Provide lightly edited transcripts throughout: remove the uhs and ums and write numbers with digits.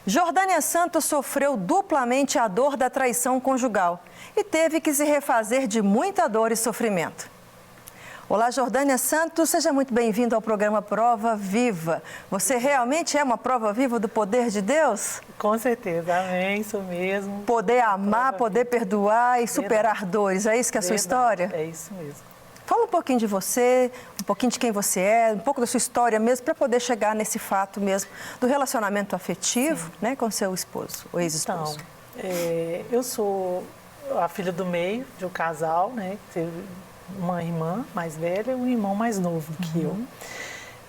Jordânia Santos sofreu duplamente a dor da traição conjugal e teve que se refazer de muita dor e sofrimento. Olá, Jordânia Santos, seja muito bem-vindo ao programa Prova Viva. Você realmente é uma prova viva do poder de Deus? Com certeza, amém, isso mesmo. Poder amar, poder perdoar e superar dores, é isso que é a sua história? É isso mesmo. Fala um pouquinho de você, um pouquinho de quem você é, um pouco da sua história mesmo, para poder chegar nesse fato mesmo do relacionamento afetivo, né, com seu esposo, ou ex-esposo. Então, eu sou a filha do meio de um casal, né, teve uma irmã mais velha e um irmão mais novo do que eu.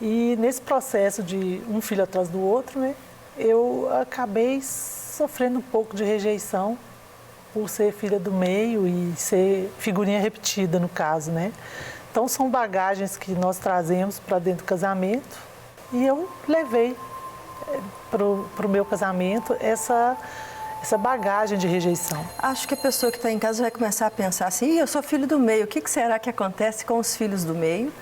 E nesse processo de um filho atrás do outro, né, eu acabei sofrendo um pouco de rejeição por ser filha do meio e ser figurinha repetida, no caso, né? Então, são bagagens que nós trazemos para dentro do casamento e eu levei para o meu casamento essa bagagem de rejeição. Acho que a pessoa que está em casa vai começar a pensar assim, eu sou filho do meio, o que será que acontece com os filhos do meio?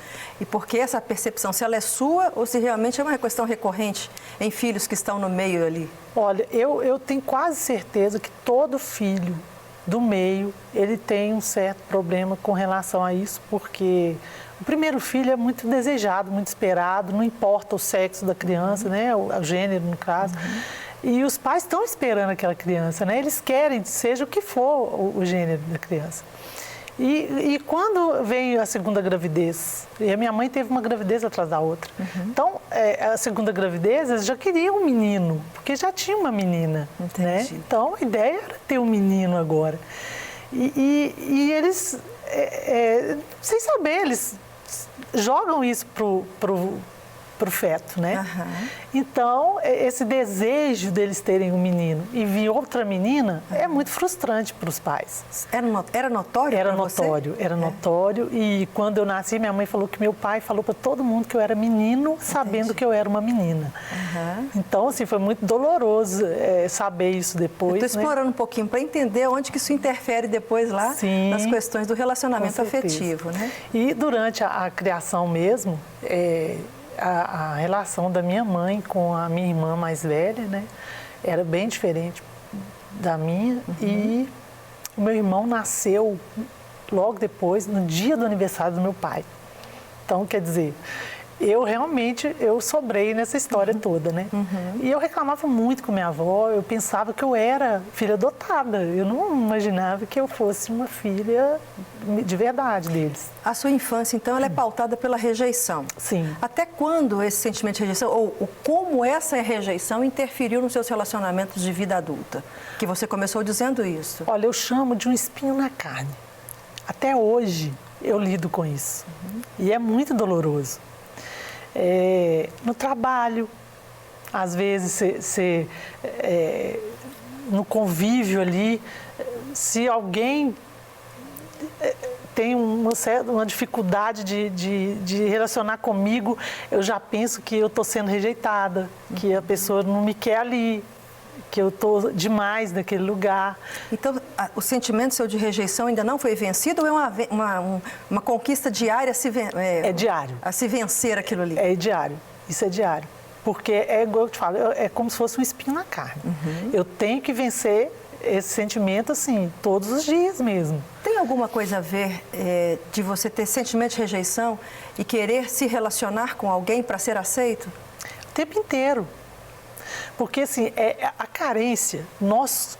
E por que essa percepção, se ela é sua ou se realmente é uma questão recorrente em filhos que estão no meio ali? Olha, eu tenho quase certeza que todo filho do meio, ele tem um certo problema com relação a isso, porque o primeiro filho é muito desejado, muito esperado, não importa o sexo da criança, né, o gênero no caso. E os pais estão esperando aquela criança, né? Eles querem, seja o que for o gênero da criança. E quando veio a segunda gravidez, e a minha mãe teve uma gravidez atrás da outra. Então, a segunda gravidez, eles já queriam um menino, porque já tinha uma menina, né? Então, a ideia era ter um menino agora. E eles, sem saber, eles jogam isso pro feto, né? Então, esse desejo deles terem um menino e vir outra menina é muito frustrante para os pais. Era notório? Era notório, era notório. E quando eu nasci, minha mãe falou que meu pai falou para todo mundo que eu era menino, sabendo que eu era uma menina. Então, assim, foi muito doloroso saber isso depois. Estou explorando um pouquinho para entender onde que isso interfere depois lá nas questões do relacionamento afetivo, né? E durante a criação mesmo, a relação da minha mãe com a minha irmã mais velha, né, era bem diferente da minha. E o meu irmão nasceu logo depois, no dia do aniversário do meu pai. Então, quer dizer, eu sobrei nessa história toda, né? E eu reclamava muito com minha avó, eu pensava que eu era filha adotada, eu não imaginava que eu fosse uma filha de verdade deles. A sua infância, então, ela é pautada pela rejeição. Sim. Até quando esse sentimento de rejeição, ou como essa rejeição interferiu nos seus relacionamentos de vida adulta? Que você começou dizendo isso. Olha, eu chamo de um espinho na carne. Até hoje eu lido com isso. E é muito doloroso. No trabalho, às vezes no convívio ali, se alguém tem uma dificuldade de relacionar comigo, eu já penso que eu estou sendo rejeitada, que a pessoa não me quer ali, que eu estou demais naquele lugar. Então, o sentimento seu de rejeição ainda não foi vencido ou é uma conquista diária é diário. A se vencer aquilo ali? É diário, isso é diário. Porque é igual eu te falo, é como se fosse um espinho na carne. Eu tenho que vencer esse sentimento, assim, todos os dias mesmo. Tem alguma coisa a ver de você ter sentimento de rejeição e querer se relacionar com alguém para ser aceito? O tempo inteiro. Porque, assim, a carência, nós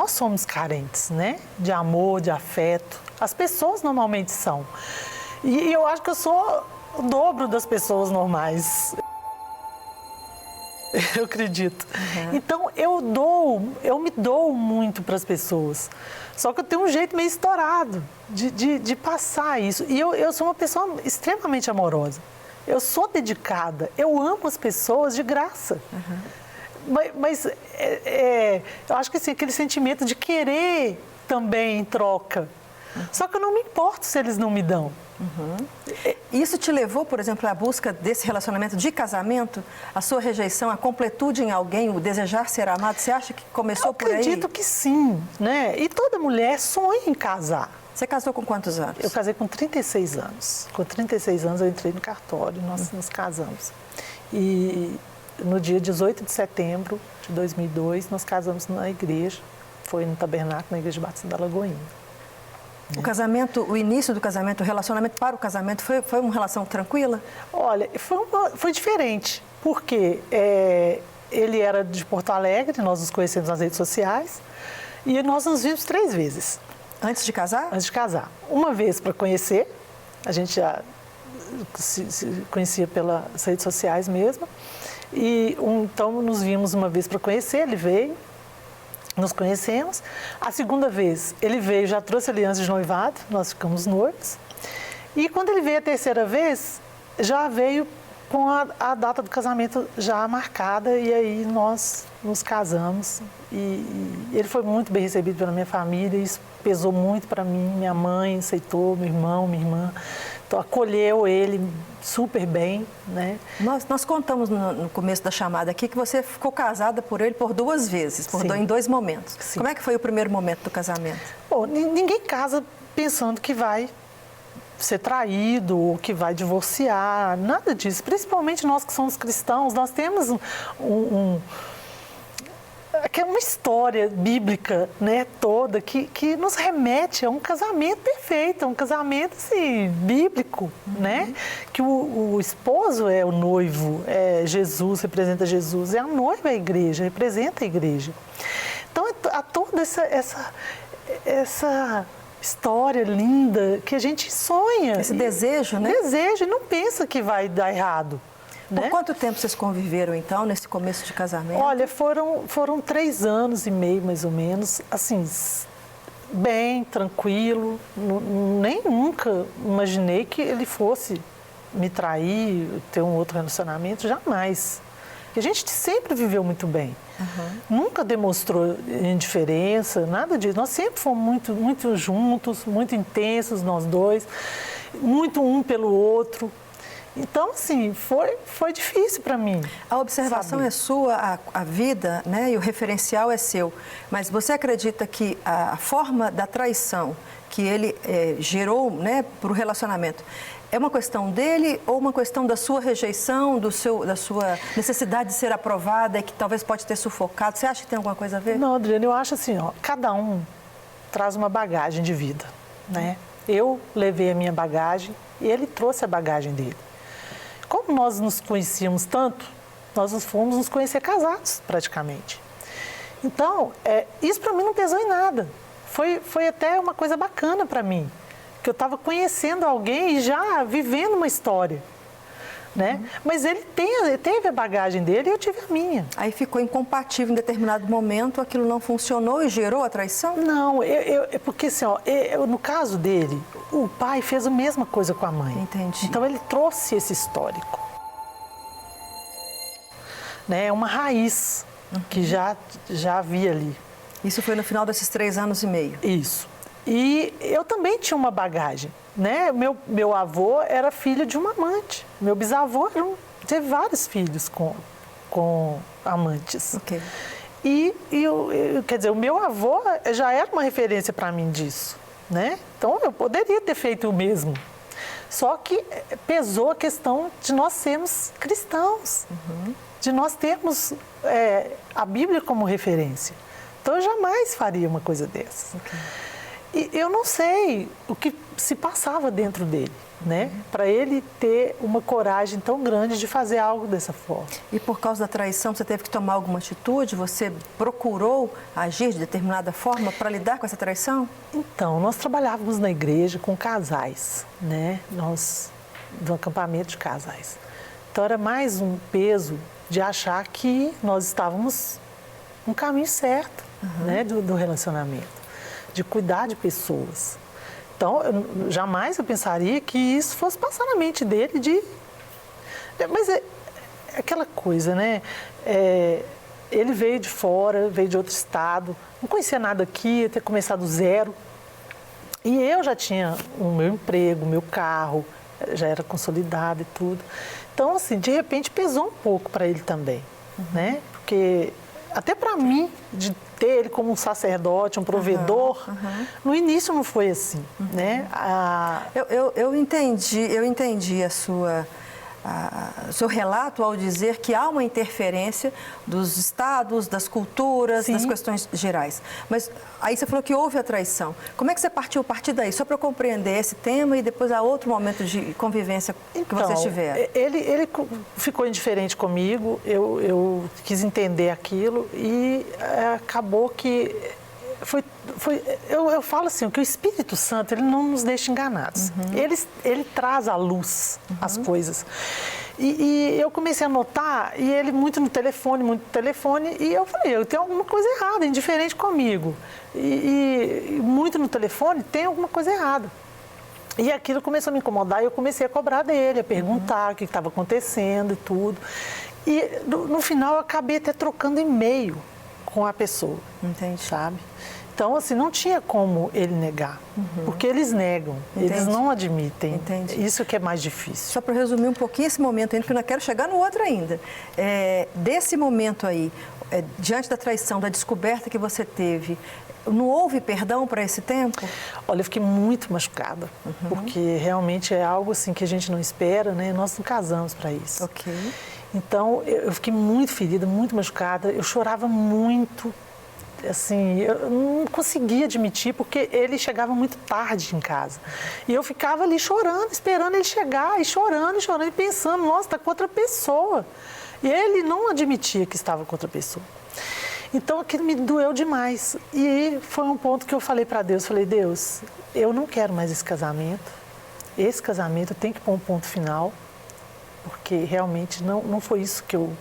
somos carentes, né? De amor, de afeto. As pessoas normalmente são. E eu acho que eu sou o dobro das pessoas normais. Eu acredito. Então, eu me dou muito para as pessoas. Só que eu tenho um jeito meio estourado de passar isso. E eu sou uma pessoa extremamente amorosa. Eu sou dedicada. Eu amo as pessoas de graça. Mas eu acho que assim, aquele sentimento de querer também em troca. Só que eu não me importo se eles não me dão. Isso te levou, por exemplo, à busca desse relacionamento de casamento? A sua rejeição, a completude em alguém, o desejar ser amado? Você acha que começou por aí? Eu acredito que sim, né? E toda mulher sonha em casar. Você casou com quantos anos? Eu casei com 36 anos. Com 36 anos eu entrei no cartório, nós nos casamos. E no dia 18 de setembro de 2002, nós casamos na igreja, foi no tabernáculo, na Igreja Batista da Lagoinha. O casamento, o início do casamento, o relacionamento para o casamento, foi uma relação tranquila? Olha, foi diferente, porque ele era de Porto Alegre, nós nos conhecemos nas redes sociais, e nós nos vimos 3 vezes. Antes de casar? Antes de casar. Uma vez para conhecer, a gente já se conhecia pelas redes sociais mesmo, e então nos vimos uma vez para conhecer, ele veio, nos conhecemos. A segunda vez, ele veio, já trouxe aliança de noivado, nós ficamos noivos. E quando ele veio a terceira vez, já veio com a data do casamento já marcada, e aí nós nos casamos. E ele foi muito bem recebido pela minha família, isso pesou muito para mim. Minha mãe aceitou, meu irmão, minha irmã, então acolheu ele super bem, né? Nós contamos no começo da chamada aqui que você ficou casada por ele por 2 vezes, em 2 momentos. Sim. Como é que foi o primeiro momento do casamento? Bom, ninguém casa pensando que vai ser traído ou que vai divorciar, nada disso. Principalmente nós que somos cristãos, nós temos que é uma história bíblica, né, toda, que nos remete a um casamento perfeito, a um casamento assim, bíblico, né? Que o esposo é o noivo, Jesus, representa Jesus, e a noiva é a igreja, representa a igreja. Então, há toda essa história linda que a gente sonha. Esse desejo, né? Desejo, e não pensa que vai dar errado. Por né? quanto tempo vocês conviveram, então, nesse começo de casamento? Olha, foram 3 anos e meio, mais ou menos, assim, bem, tranquilo. Nem nunca imaginei que ele fosse me trair, ter um outro relacionamento, jamais. Porque a gente sempre viveu muito bem. Nunca demonstrou indiferença, nada disso. Nós sempre fomos muito, muito juntos, muito intensos, nós dois, muito um pelo outro. Então, assim, foi difícil para mim. A observação é sua, a vida, né, e o referencial é seu. Mas você acredita que a forma da traição que ele gerou, né, para o relacionamento é uma questão dele ou uma questão da sua rejeição, da sua necessidade de ser aprovada e que talvez pode ter sufocado? Você acha que tem alguma coisa a ver? Não, Adriana, eu acho assim, ó, cada um traz uma bagagem de vida, né? Eu levei a minha bagagem e ele trouxe a bagagem dele. Como nós nos conhecíamos tanto, nós fomos nos conhecer casados, praticamente. Então, isso para mim não pesou em nada. Foi até uma coisa bacana para mim, que eu estava conhecendo alguém e já vivendo uma história, né? Mas ele teve a bagagem dele e eu tive a minha. Aí ficou incompatível em determinado momento, aquilo não funcionou e gerou a traição? Não, porque assim, ó, no caso dele, o pai fez a mesma coisa com a mãe. Entendi. Então ele trouxe esse histórico. Né? É uma raiz que já havia ali. Isso foi no final desses 3 anos e meio? Isso. E eu também tinha uma bagagem, né? Meu avô era filho de uma amante. Meu bisavô teve vários filhos com amantes. Ok. E quer dizer, o meu avô já era uma referência para mim disso, né? Então eu poderia ter feito o mesmo. Só que pesou a questão de nós sermos cristãos, de nós termos a Bíblia como referência. Então eu jamais faria uma coisa dessa. Okay. E eu não sei o que se passava dentro dele, né? Para ele ter uma coragem tão grande de fazer algo dessa forma. E por causa da traição, você teve que tomar alguma atitude? Você procurou agir de determinada forma para lidar com essa traição? Então, nós trabalhávamos na igreja com casais, né? Do acampamento de casais. Então, era mais um peso de achar que nós estávamos no caminho certo, né? do relacionamento. De cuidar de pessoas. Então, jamais eu pensaria que isso fosse passar na mente dele Mas é aquela coisa, né? Ele veio de fora, veio de outro estado, não conhecia nada aqui, ia ter começado do zero. E eu já tinha o meu emprego, o meu carro, já era consolidado e tudo. Então, assim, de repente pesou um pouco para ele também, né? Porque até para mim, de ter ele como um sacerdote, um provedor, no início não foi assim, né? Eu entendi o seu relato ao dizer que há uma interferência dos estados, das culturas, Sim. das questões gerais. Mas aí você falou que houve a traição. Como é que você partiu a partir daí? Só para eu compreender esse tema e depois há outro momento de convivência que vocês tiveram. Ele ficou indiferente comigo, eu quis entender aquilo e acabou que eu falo assim, que o Espírito Santo, ele não nos deixa enganados. Ele traz à luz as coisas. E eu comecei a notar, e ele muito no telefone, e eu falei, eu tenho alguma coisa errada, indiferente comigo. E muito no telefone, tem alguma coisa errada. E aquilo começou a me incomodar e eu comecei a cobrar dele, a perguntar o que estava acontecendo e tudo. E no final eu acabei até trocando e-mail com a pessoa. Entendi. Sabe? Então, assim, não tinha como ele negar, porque eles negam, eles não admitem. Entendi. Isso que é mais difícil. Só para resumir um pouquinho esse momento ainda, porque eu não quero chegar no outro ainda. Desse momento aí, diante da traição, da descoberta que você teve, não houve perdão para esse tempo? Olha, eu fiquei muito machucada, porque realmente é algo assim que a gente não espera, né? Nós não casamos para isso. Ok. Então, eu fiquei muito ferida, muito machucada, eu chorava muito. Assim, eu não conseguia admitir, porque ele chegava muito tarde em casa. E eu ficava ali chorando, esperando ele chegar, e chorando, e pensando, nossa, está com outra pessoa. E ele não admitia que estava com outra pessoa. Então, aquilo me doeu demais. E foi um ponto que eu falei para Deus, falei, Deus, eu não quero mais esse casamento tem que pôr um ponto final, porque realmente não foi isso que eu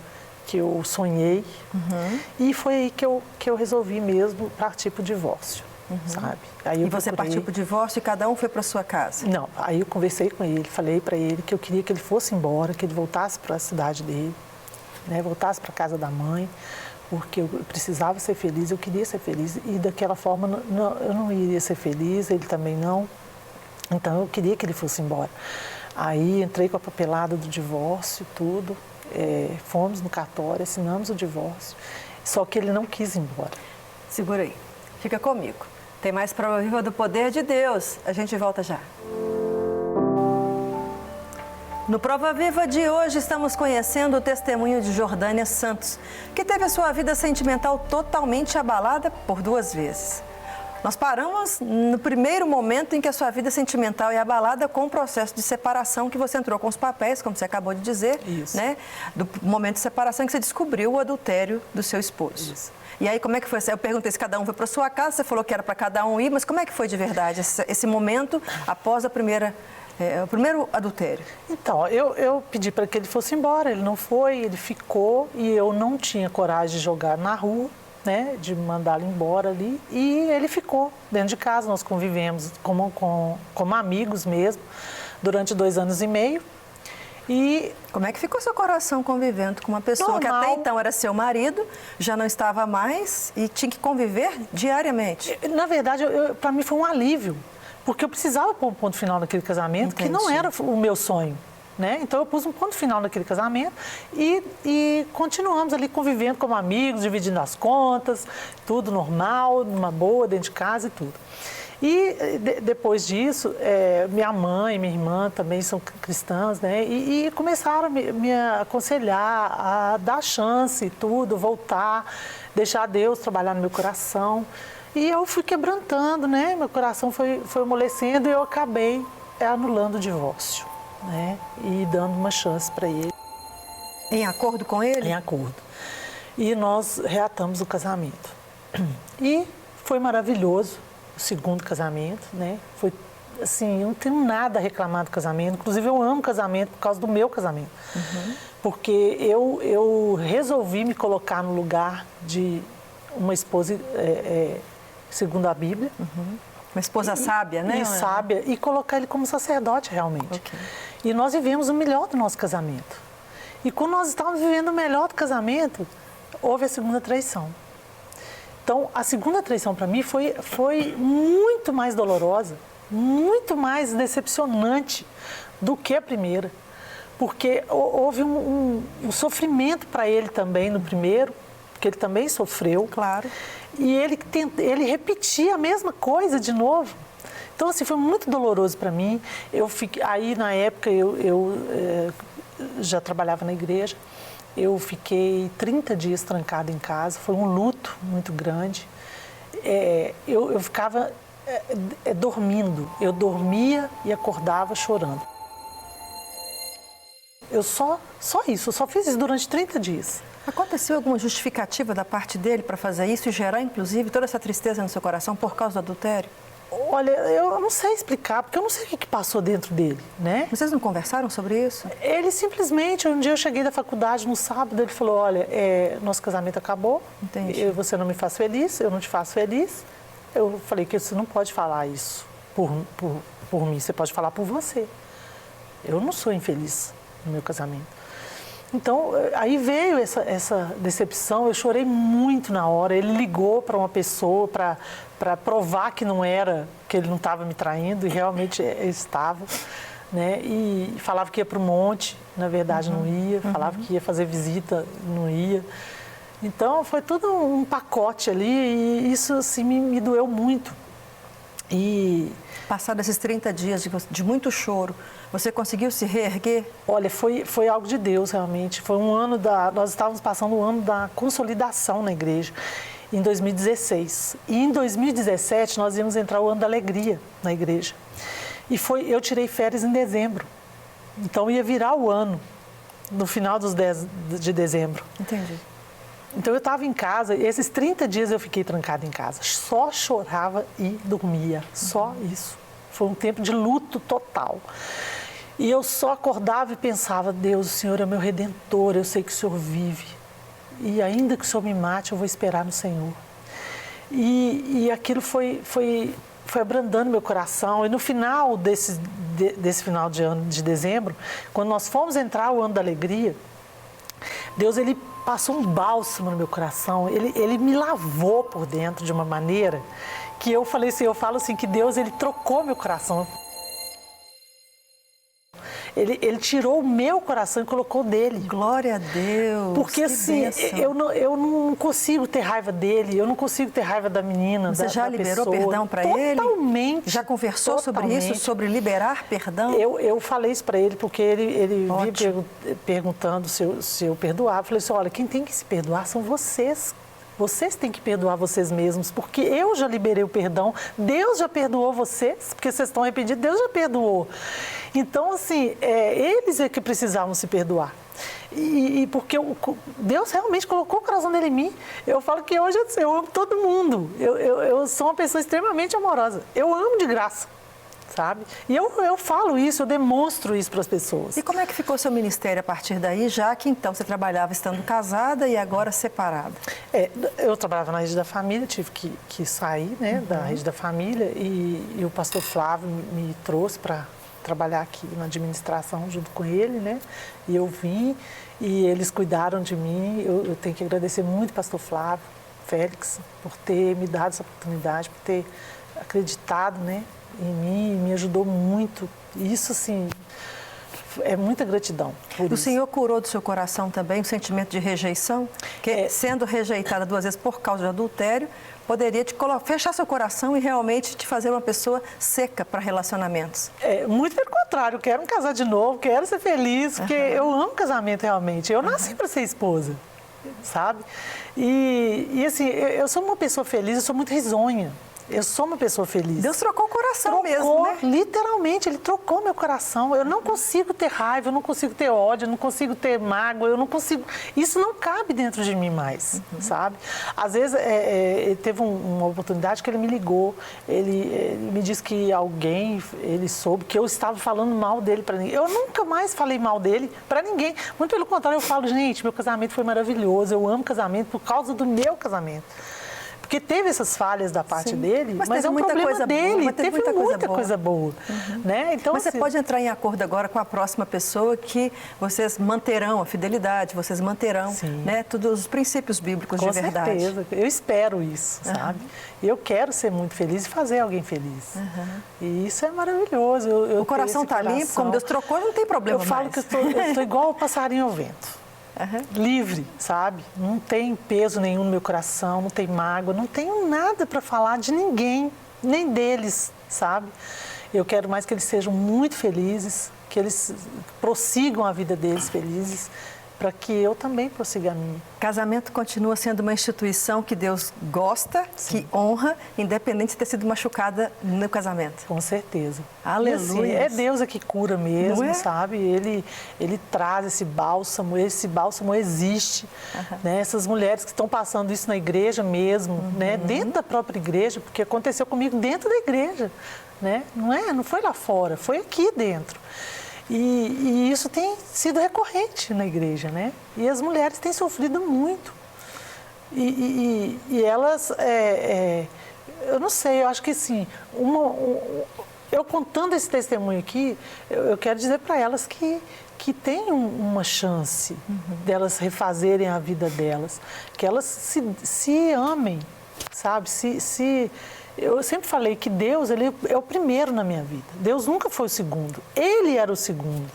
sonhei. E foi aí que eu resolvi mesmo partir para o divórcio, sabe? Aí você partiu para o divórcio e cada um foi para sua casa? Não, aí eu conversei com ele, falei para ele que eu queria que ele fosse embora, que ele voltasse para a cidade dele, né? Voltasse para a casa da mãe, porque eu precisava ser feliz, eu queria ser feliz e daquela forma eu não iria ser feliz, ele também não. Então eu queria que ele fosse embora. Aí entrei com a papelada do divórcio, tudo. Fomos no cartório, assinamos o divórcio, só que ele não quis ir embora. Segura aí, fica comigo. Tem mais Prova Viva do Poder de Deus. A gente volta já. No Prova Viva de hoje, estamos conhecendo o testemunho de Jordânia Santos, que teve a sua vida sentimental totalmente abalada por 2 vezes. Nós paramos no primeiro momento em que a sua vida sentimental é abalada com o processo de separação que você entrou com os papéis, como você acabou de dizer, Isso. né? Do momento de separação em que você descobriu o adultério do seu esposo. Isso. E aí, como é que foi? Eu perguntei se cada um foi para sua casa, você falou que era para cada um ir, mas como é que foi de verdade esse momento após o primeiro adultério? Então, eu pedi para que ele fosse embora, ele não foi, ele ficou e eu não tinha coragem de jogar na rua, né, de mandá-lo embora ali, e ele ficou dentro de casa. Nós convivemos como amigos mesmo durante 2 anos e meio. E como é que ficou seu coração convivendo com uma pessoa que até então era seu marido, já não estava mais e tinha que conviver diariamente? Na verdade, para mim foi um alívio, porque eu precisava pôr um ponto final naquele casamento. Entendi. Que não era o meu sonho. Né? Então eu pus um ponto final naquele casamento e continuamos ali convivendo como amigos, dividindo as contas, tudo normal, numa boa, dentro de casa e tudo. E depois disso, minha mãe e minha irmã também são cristãs, né? E começaram a me aconselhar a dar chance e tudo, voltar, deixar Deus trabalhar no meu coração. E eu fui quebrantando, né? Meu coração foi amolecendo e eu acabei anulando o divórcio. Né? E dando uma chance para ele. Em acordo com ele? Em acordo. E nós reatamos o casamento. E foi maravilhoso o segundo casamento, né? Foi assim, eu não tenho nada a reclamar do casamento. Inclusive, eu amo casamento por causa do meu casamento. Porque eu resolvi me colocar no lugar de uma esposa, segundo a Bíblia. Uma esposa sábia, né? E sábia, e colocar ele como sacerdote realmente. Okay. E nós vivemos o melhor do nosso casamento. E quando nós estávamos vivendo o melhor do casamento, houve a segunda traição. Então, a segunda traição para mim foi muito mais dolorosa, muito mais decepcionante do que a primeira. Porque houve um sofrimento para ele também no primeiro, porque ele também sofreu. Claro. E ele repetia a mesma coisa de novo. Então, assim, foi muito doloroso para mim. Aí, na época, eu já trabalhava na igreja. Eu fiquei 30 dias trancada em casa, foi um luto muito grande. Eu ficava dormindo, eu dormia e acordava chorando. Eu só isso, eu só fiz isso durante 30 dias. Aconteceu alguma justificativa da parte dele para fazer isso e gerar, inclusive, toda essa tristeza no seu coração por causa do adultério? Olha, eu não sei explicar, porque eu não sei o que passou dentro dele, né? Vocês não conversaram sobre isso? Ele simplesmente, um dia eu cheguei da faculdade no sábado, ele falou, olha, nosso casamento acabou, você não me faz feliz, eu não te faço feliz. Eu falei que você não pode falar isso por mim, você pode falar por você. Eu não sou infeliz no meu casamento. Então, aí veio essa decepção, eu chorei muito na hora. Ele ligou para uma pessoa para provar que ele não estava me traindo, e realmente estava, né? E falava que ia para o monte, na verdade não ia, falava que ia fazer visita, não ia. Então, foi tudo um pacote ali, e isso assim, me doeu muito. E passados esses 30 dias de muito choro, você conseguiu se reerguer? Olha, foi algo de Deus, realmente. Foi um ano nós estávamos passando um ano da consolidação na igreja, em 2016. E em 2017, nós íamos entrar o ano da alegria na igreja. E eu tirei férias em dezembro. Então, ia virar o ano, no final dos 10 de dezembro. Entendi. Então, eu estava em casa, e esses 30 dias eu fiquei trancada em casa. Só chorava e dormia, só isso. Foi um tempo de luto total. E eu só acordava e pensava, Deus, o Senhor é meu Redentor, eu sei que o Senhor vive. E ainda que o Senhor me mate, eu vou esperar no Senhor. E aquilo foi abrandando meu coração. E no final desse final de ano de dezembro, quando nós fomos entrar o ano da alegria, Deus, Ele passou um bálsamo no meu coração, ele me lavou por dentro de uma maneira que eu falo assim, que Deus, Ele trocou meu coração. Ele tirou o meu coração e colocou o dele. Glória a Deus. Porque assim, eu não consigo ter raiva dele, eu não consigo ter raiva da menina, Você já liberou perdão para ele? Totalmente. Já conversou sobre isso, sobre liberar perdão? Eu falei isso para ele, porque ele vinha perguntando se eu perdoava. Eu falei assim, olha, quem tem que se perdoar são vocês. Vocês têm que perdoar vocês mesmos, porque eu já liberei o perdão, Deus já perdoou vocês, porque vocês estão arrependidos, Deus já perdoou. Então, assim, eles é que precisavam se perdoar. E porque Deus realmente colocou o coração dele em mim. Eu falo que hoje eu amo todo mundo. Eu sou uma pessoa extremamente amorosa. Eu amo de graça, sabe? E eu falo isso, eu demonstro isso para as pessoas. E como é que ficou seu ministério a partir daí, já que então você trabalhava estando casada e agora separada? Eu trabalhava na Rede da Família, tive que sair, né, da Rede da Família, e o pastor Flávio me trouxe para trabalhar aqui na administração junto com ele, né? E eu vim e eles cuidaram de mim. Eu tenho que agradecer muito o pastor Flávio, Félix, por ter me dado essa oportunidade, por ter acreditado, né, em mim, me ajudou muito. Isso, assim, é muita gratidão por isso. O Senhor curou do seu coração também o sentimento de rejeição? Que sendo rejeitada 2 vezes por causa de adultério, poderia fechar seu coração e realmente te fazer uma pessoa seca para relacionamentos? Muito pelo contrário, eu quero me casar de novo, quero ser feliz, porque eu amo casamento realmente. Eu nasci para ser esposa, sabe? E assim, eu sou uma pessoa feliz, eu sou muito risonha. Eu sou uma pessoa feliz. Deus trocou o coração mesmo, né? Literalmente, Ele trocou meu coração. Eu não consigo ter raiva, eu não consigo ter ódio, eu não consigo ter mágoa, eu não consigo... Isso não cabe dentro de mim mais, sabe? Às vezes, teve uma oportunidade que ele me ligou, ele me disse que ele soube que eu estava falando mal dele para ninguém. Eu nunca mais falei mal dele para ninguém. Muito pelo contrário, eu falo, gente, meu casamento foi maravilhoso, eu amo casamento por causa do meu casamento. Porque teve essas falhas da parte dele, mas é um problema dele, teve muita coisa boa. Né? Então, mas você pode entrar em acordo agora com a próxima pessoa que vocês manterão a fidelidade, vocês manterão, né, todos os princípios bíblicos de verdade. Com certeza, eu espero isso, sabe? Eu quero ser muito feliz e fazer alguém feliz. E isso é maravilhoso. O coração está limpo, como Deus trocou, não tem problema mais. Eu falo que eu estou igual o passarinho ao vento. Livre, sabe? Não tem peso nenhum no meu coração, não tem mágoa, não tenho nada para falar de ninguém, nem deles, sabe? Eu quero mais que eles sejam muito felizes, que eles prossigam a vida deles felizes, para que eu também prossiga a minha. Casamento continua sendo uma instituição que Deus gosta, sim, que honra, independente de ter sido machucada no casamento. Com certeza. Aleluia. Assim, é Deus que cura mesmo, sabe? Ele traz esse bálsamo existe. Né? Essas mulheres que estão passando isso na igreja mesmo, né? Dentro da própria igreja, porque aconteceu comigo dentro da igreja. Né? Não foi lá fora, foi aqui dentro. E isso tem sido recorrente na igreja, né? E as mulheres têm sofrido muito. E elas, eu não sei, eu acho que assim, eu contando esse testemunho aqui, eu quero dizer para elas que tem uma chance delas refazerem a vida delas, que elas se amem, sabe? Eu sempre falei que Deus, ele é o primeiro na minha vida. Deus nunca foi o segundo. Ele era o segundo,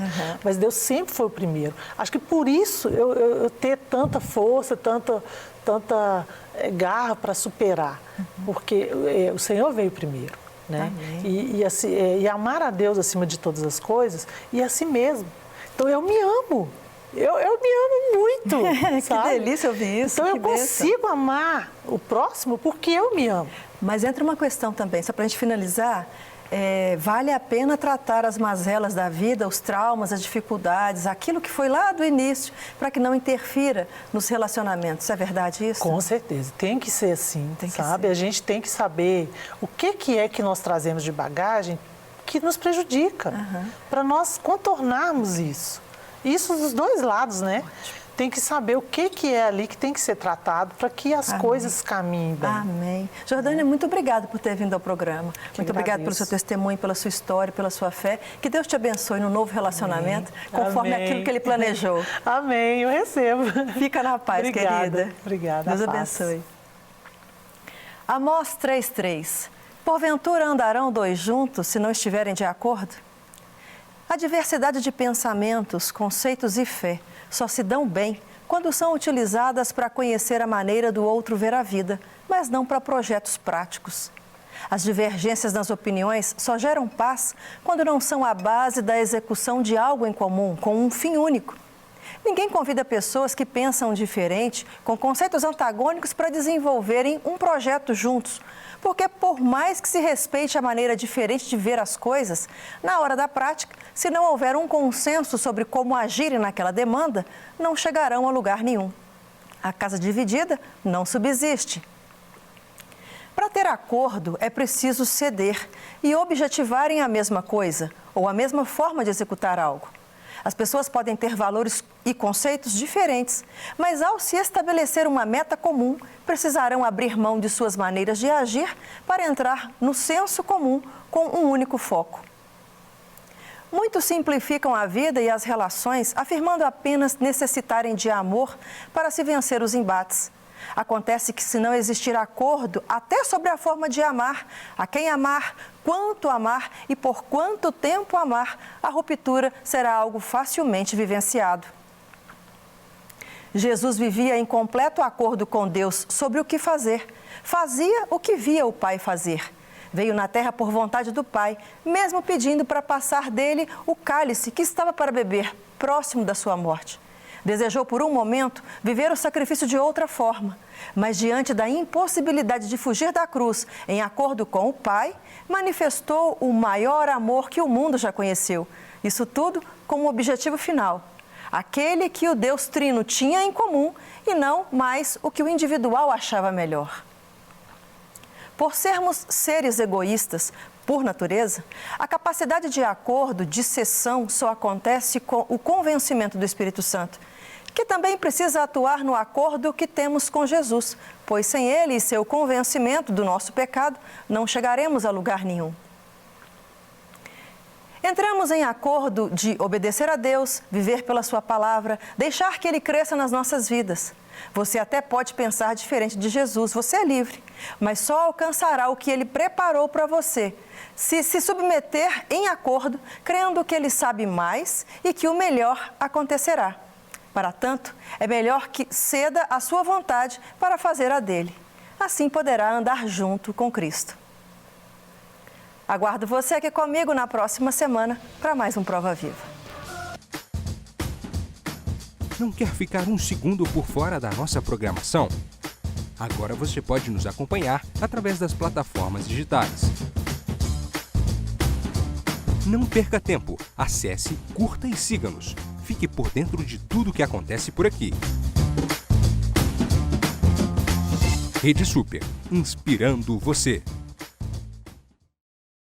mas Deus sempre foi o primeiro. Acho que por isso eu ter tanta força, tanta garra para superar, porque o Senhor veio primeiro, né? E amar a Deus acima de todas as coisas e a si mesmo. Então eu me amo. Eu me amo muito, sabe? Que delícia ouvir isso. Então eu consigo amar o próximo porque eu me amo. Mas entra uma questão também, só para a gente finalizar, vale a pena tratar as mazelas da vida, os traumas, as dificuldades, aquilo que foi lá do início, para que não interfira nos relacionamentos. É verdade isso? Com certeza, tem que ser assim, sabe? A gente tem que saber o que é que nós trazemos de bagagem que nos prejudica, para nós contornarmos isso. Isso dos dois lados, né? Ótimo. Tem que saber o que é ali que tem que ser tratado para que as coisas caminhem bem. Amém. Jordânia, muito obrigada por ter vindo ao programa. Muito obrigada pelo seu testemunho, pela sua história, pela sua fé. Que Deus te abençoe no novo relacionamento, conforme aquilo que Ele planejou. Amém, eu recebo. Fica na paz, querida. Obrigada. Deus abençoe. Amós 3:3. Porventura andarão dois juntos se não estiverem de acordo? A diversidade de pensamentos, conceitos e fé só se dão bem quando são utilizadas para conhecer a maneira do outro ver a vida, mas não para projetos práticos. As divergências nas opiniões só geram paz quando não são a base da execução de algo em comum, com um fim único. Ninguém convida pessoas que pensam diferente, com conceitos antagônicos, para desenvolverem um projeto juntos. Porque por mais que se respeite a maneira diferente de ver as coisas, na hora da prática, se não houver um consenso sobre como agirem naquela demanda, não chegarão a lugar nenhum. A casa dividida não subsiste. Para ter acordo, é preciso ceder e objetivarem a mesma coisa ou a mesma forma de executar algo. As pessoas podem ter valores e conceitos diferentes, mas ao se estabelecer uma meta comum, precisarão abrir mão de suas maneiras de agir para entrar no senso comum com um único foco. Muitos simplificam a vida e as relações, afirmando apenas necessitarem de amor para se vencer os embates. Acontece que, se não existir acordo até sobre a forma de amar, a quem amar, quanto amar e por quanto tempo amar, a ruptura será algo facilmente vivenciado. Jesus vivia em completo acordo com Deus sobre o que fazer. Fazia o que via o Pai fazer. Veio na terra por vontade do Pai, mesmo pedindo para passar dele o cálice que estava para beber, próximo da sua morte. Desejou por um momento viver o sacrifício de outra forma, mas diante da impossibilidade de fugir da cruz, em acordo com o Pai, manifestou o maior amor que o mundo já conheceu. Isso tudo com um objetivo final: aquele que o Deus Trino tinha em comum e não mais o que o individual achava melhor. Por sermos seres egoístas, por natureza, a capacidade de acordo, de cessão, só acontece com o convencimento do Espírito Santo, que também precisa atuar no acordo que temos com Jesus, pois sem Ele e seu convencimento do nosso pecado, não chegaremos a lugar nenhum. Entramos em acordo de obedecer a Deus, viver pela sua palavra, deixar que Ele cresça nas nossas vidas. Você até pode pensar diferente de Jesus, você é livre, mas só alcançará o que Ele preparou para você se submeter em acordo, crendo que Ele sabe mais e que o melhor acontecerá. Para tanto, é melhor que ceda à sua vontade para fazer a dele. Assim poderá andar junto com Cristo. Aguardo você aqui comigo na próxima semana para mais um Prova Viva. Não quer ficar um segundo por fora da nossa programação? Agora você pode nos acompanhar através das plataformas digitais. Não perca tempo. Acesse, curta e siga-nos. Fique por dentro de tudo o que acontece por aqui. Rede Super, inspirando você.